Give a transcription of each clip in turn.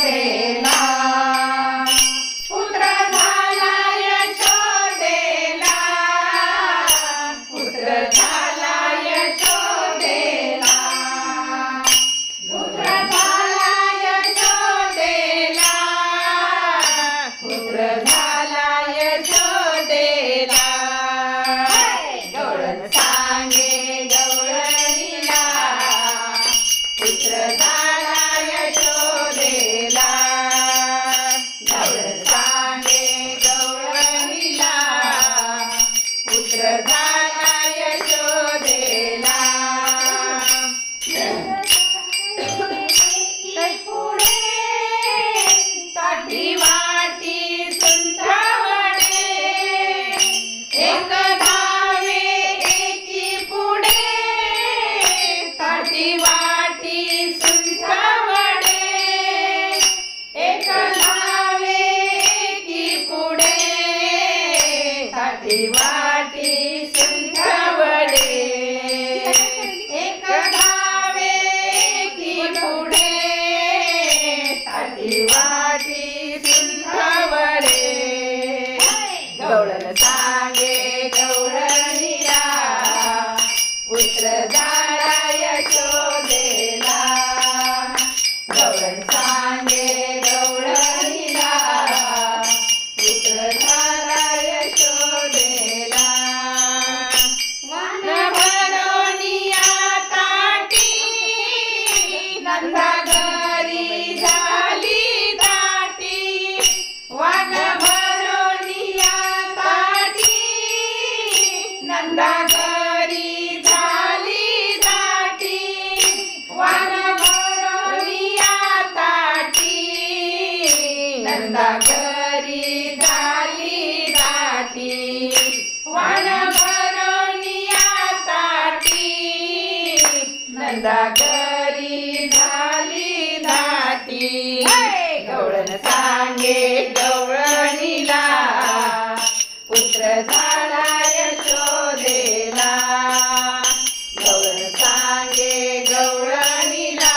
यशोदेला पुत्र झाला यशोदेला पुत्र झाला यशोदेला पुत्र झाला यशोदेला पुत्र झाला यशोदेला गवळण सांगे गवळणीला पुत्र झाला यशोदेला गवळण सांगे गवळणीला पुत्र झाला यशोदेला पुढे ताटी वाटी सुंठवणे एक धावे एकी पुढे ताटी वाटी सुंठवणे एक धावे एकी पुढे ताटी वाटी सुंठवणे एक धावे एकी पुढे ताटी वाटी सुंठवणे गवळण सांगे गवळणीला पुत्र झाला यशोदेला गवळण सांगे गवळणीला पुत्र झाला यशोदेला वान भरोनिया ताटी नंदा घरी झाली दाटी वान भरोनिया ताटी नंदा घरी झाली दाटी वान भरोनिया ताटी नंदा घरी झाली दाटी वान भरोनिया ताटी नंदा घरी झाली दाटी गवळण सांगे गवळणीला पुत्र झाला यशोदेला गवळण सांगे गवळणीला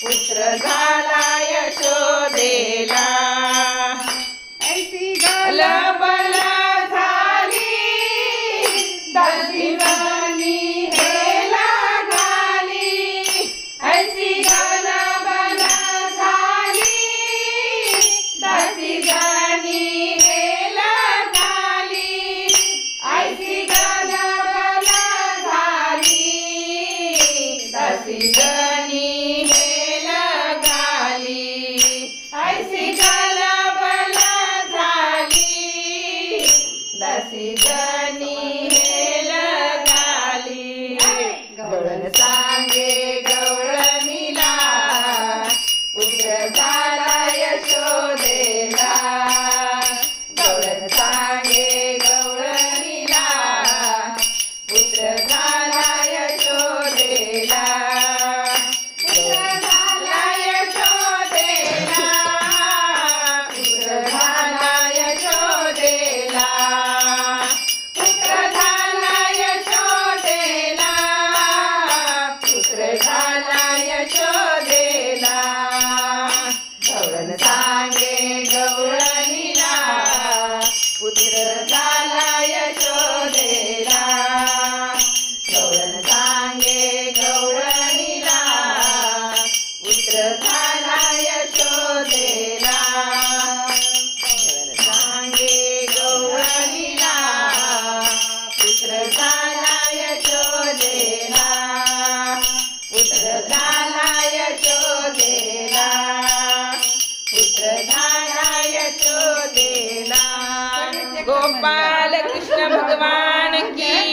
पुत्र झाला यशोदेला ऐसी गलबल झाली दशिवनी हेला घाली ऐसी गलबल झाली दशिवनी हेला घाली ऐसी गलबल झाली दशिवनी हेला घाली ऐसी गलबल झाली दशिवनी हेला घाली गवळण सांगे गवळणीला पुत्र झाला यशोदेला गवळण सांगे गवळणीला पुत्र झाला यशोदेला पुत्र झाला यशोदेला पुत्र झाला यशोदेला पुत्र झाला यशोदेला पुत्र झाला यशोदेला गवळण सांगे गवळणीला पुत्र झाला यशोदेला गवळण सांगे गवळणीला पुत्र झाला यशोदेला गवळण सांगे गवळणीला पुत्र झाला यशोदेला पुत्र झाला यशोदेला पुत्र झाला यशोदेला गोपाल कृष्ण भगवान की